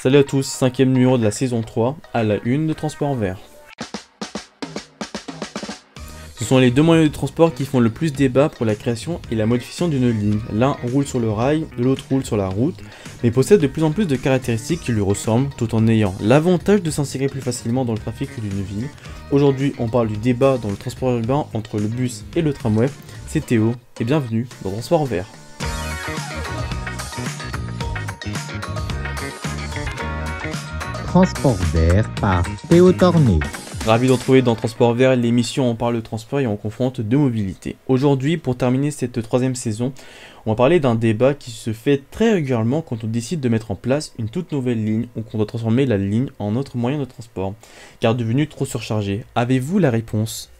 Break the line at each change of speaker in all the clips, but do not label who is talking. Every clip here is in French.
Salut à tous, cinquième numéro de la saison 3, à la une de Transport Vert. Ce sont les deux moyens de transport qui font le plus débat pour la création et la modification d'une ligne. L'un roule sur le rail, l'autre roule sur la route, mais possède de plus en plus de caractéristiques qui lui ressemblent, tout en ayant l'avantage de s'insérer plus facilement dans le trafic d'une ville. Aujourd'hui, on parle du débat dans le transport urbain entre le bus et le tramway. C'est Théo, et bienvenue dans Transport Vert.
Transport Vert par Théo Torné.
Ravi de retrouver dans Transport Vert, l'émission où on parle de transport et on confronte deux mobilités. Aujourd'hui, pour terminer cette troisième saison, on va parler d'un débat qui se fait très régulièrement quand on décide de mettre en place une toute nouvelle ligne ou qu'on doit transformer la ligne en autre moyen de transport, car devenue trop surchargée. Avez-vous la réponse ?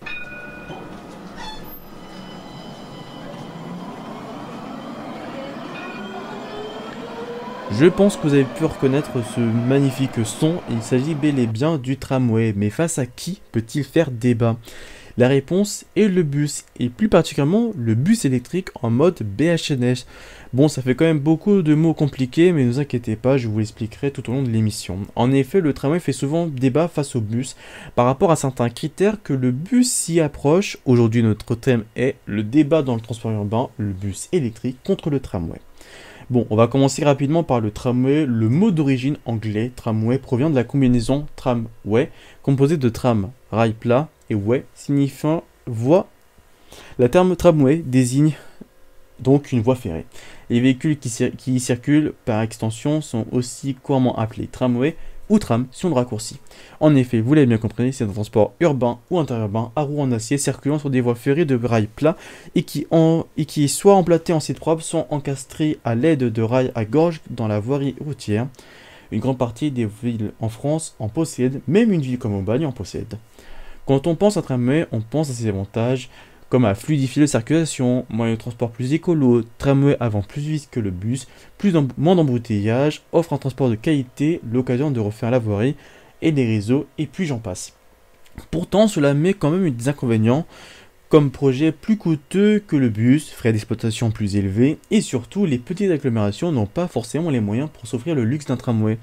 Je pense que vous avez pu reconnaître ce magnifique son, il s'agit bel et bien du tramway, mais face à qui peut-il faire débat ? La réponse est le bus, et plus particulièrement le bus électrique en mode BHNS. Bon, ça fait quand même beaucoup de mots compliqués, mais ne vous inquiétez pas, je vous l'expliquerai tout au long de l'émission. En effet, le tramway fait souvent débat face au bus, par rapport à certains critères que le bus s'y approche. Aujourd'hui, notre thème est le débat dans le transport urbain, le bus électrique contre le tramway. Bon, on va commencer rapidement par le tramway. Le mot d'origine anglais, tramway, provient de la combinaison tramway, composée de tram, rail plat, et way, signifiant voie. Le terme tramway désigne donc une voie ferrée. Les véhicules qui y circulent par extension sont aussi couramment appelés tramway ou tram si on le raccourcit. En effet, vous l'avez bien compris, c'est un transport urbain ou interurbain à roues en acier circulant sur des voies ferrées de rails plats et qui soit emplattés en site propre, soit encastrés à l'aide de rails à gorge dans la voirie routière. Une grande partie des villes en France en possèdent, même une ville comme Aubagne en possède. Quand on pense à tramway, on pense à ses avantages, comme à fluidifier la circulation, moyen de transport plus écolo, tramway avance plus vite que le bus, moins d'embouteillage, offre un transport de qualité, l'occasion de refaire la voirie et les réseaux, et puis j'en passe. Pourtant, cela met quand même des inconvénients, comme projet plus coûteux que le bus, frais d'exploitation plus élevés, et surtout, les petites agglomérations n'ont pas forcément les moyens pour s'offrir le luxe d'un tramway.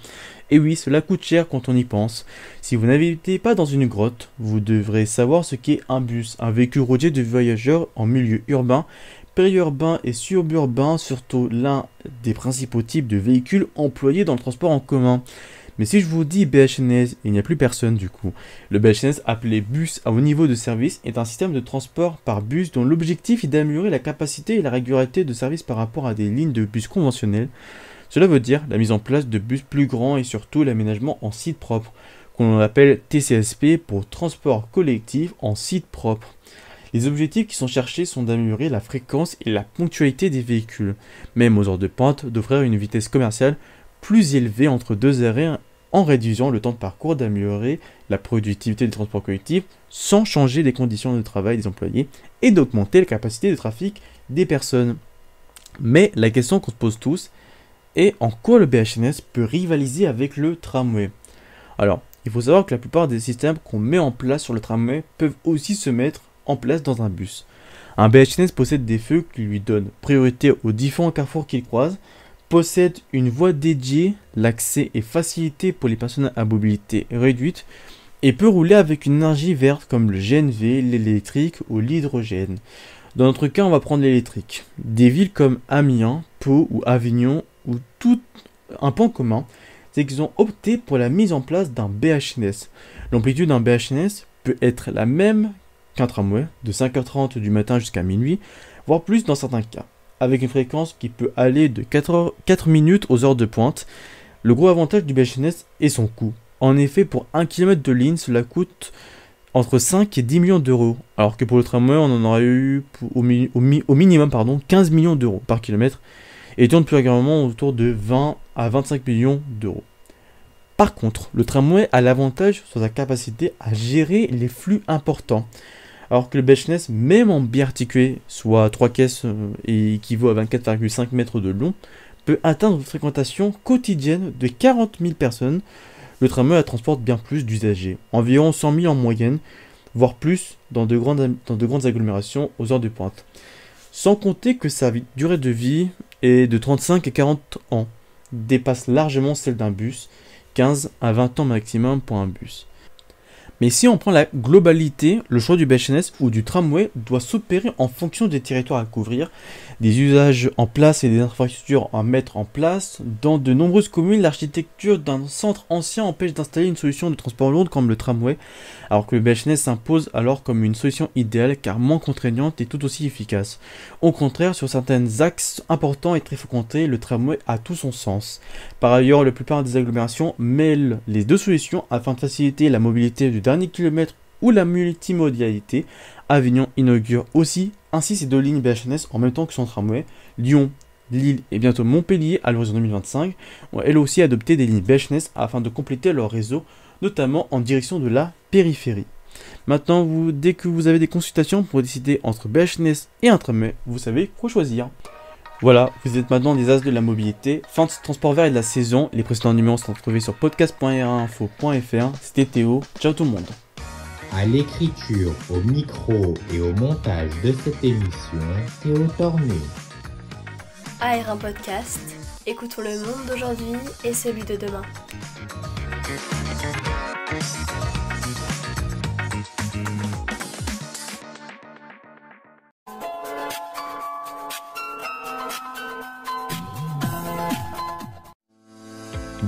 Et oui, cela coûte cher quand on y pense. Si vous n'habitez pas dans une grotte, vous devrez savoir ce qu'est un bus, un véhicule routier de voyageurs en milieu urbain, périurbain et suburbain, surtout l'un des principaux types de véhicules employés dans le transport en commun. Mais si je vous dis BHNS, il n'y a plus personne du coup. Le BHNS, appelé bus à haut niveau de service, est un système de transport par bus dont l'objectif est d'améliorer la capacité et la régularité de service par rapport à des lignes de bus conventionnelles. Cela veut dire la mise en place de bus plus grands et surtout l'aménagement en site propre, qu'on appelle TCSP pour transport collectif en site propre. Les objectifs qui sont cherchés sont d'améliorer la fréquence et la ponctualité des véhicules, même aux heures de pointe, d'offrir une vitesse commerciale plus élevée entre deux arrêts en réduisant le temps de parcours, d'améliorer la productivité des transports collectifs sans changer les conditions de travail des employés et d'augmenter la capacité de trafic des personnes. Mais la question qu'on se pose tous est en quoi le BHNS peut rivaliser avec le tramway. Alors, il faut savoir que la plupart des systèmes qu'on met en place sur le tramway peuvent aussi se mettre en place dans un bus. Un BHNS possède des feux qui lui donnent priorité aux différents carrefours qu'il croise, possède une voie dédiée, l'accès est facilité pour les personnes à mobilité réduite et peut rouler avec une énergie verte comme le GNV, l'électrique ou l'hydrogène. Dans notre cas, on va prendre l'électrique. Des villes comme Amiens, Pau ou Avignon ont tout un point commun, c'est qu'ils ont opté pour la mise en place d'un BHNS. L'amplitude d'un BHNS peut être la même qu'un tramway, de 5h30 du matin jusqu'à minuit, voire plus dans certains cas, avec une fréquence qui peut aller de 4 minutes aux heures de pointe. Le gros avantage du BHNS est son coût. En effet, pour 1 km de ligne, cela coûte entre 5 et 10 millions d'euros, alors que pour le tramway, on en aurait eu au minimum 15 millions d'euros par kilomètre, et tourne plus régulièrement autour de 20 à 25 millions d'euros. Par contre, le tramway a l'avantage sur sa capacité à gérer les flux importants, alors que le BHNS, même en biarticulé, soit 3 caisses et équivaut à 24,5 mètres de long, peut atteindre une fréquentation quotidienne de 40 000 personnes. Le tramway transporte bien plus d'usagers, environ 100 000 en moyenne, voire plus dans de grandes agglomérations aux heures de pointe. Sans compter que sa durée de vie est de 35 et 40 ans, dépasse largement celle d'un bus, 15 à 20 ans maximum pour un bus. Mais si on prend la globalité, le choix du BHNS ou du tramway doit s'opérer en fonction des territoires à couvrir, des usages en place et des infrastructures à mettre en place. Dans de nombreuses communes, l'architecture d'un centre ancien empêche d'installer une solution de transport lourde comme le tramway, alors que le BHNS s'impose alors comme une solution idéale car moins contraignante et tout aussi efficace. Au contraire, sur certains axes importants et très fréquentés, le tramway a tout son sens. Par ailleurs, la plupart des agglomérations mêlent les deux solutions afin de faciliter la mobilité du dernier kilomètre ou la multimodalité. Avignon inaugure aussi ainsi ces deux lignes BHNS en même temps que son tramway. Lyon, Lille et bientôt Montpellier à l'horizon 2025 ont elles aussi adopté des lignes BHNS afin de compléter leur réseau, notamment en direction de la périphérie. Maintenant, dès que vous avez des consultations pour décider entre BHNS et un tramway, vous savez quoi choisir. Voilà, vous êtes maintenant des as de la mobilité. Fin de ce transport vert et de la saison. Les précédents numéros sont retrouvés sur podcast.rinfo.fr. C'était Théo. Ciao tout le monde.
À l'écriture, au micro et au montage de cette émission, Théo Torné.
AR1 Podcast, écoutons le monde d'aujourd'hui et celui de demain.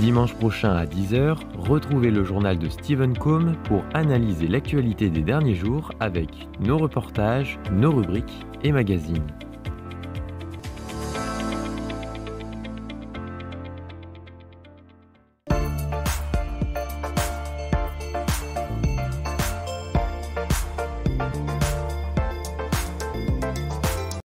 Dimanche prochain à 10h, retrouvez le journal de Stephen Combe pour analyser l'actualité des derniers jours avec nos reportages, nos rubriques et magazines.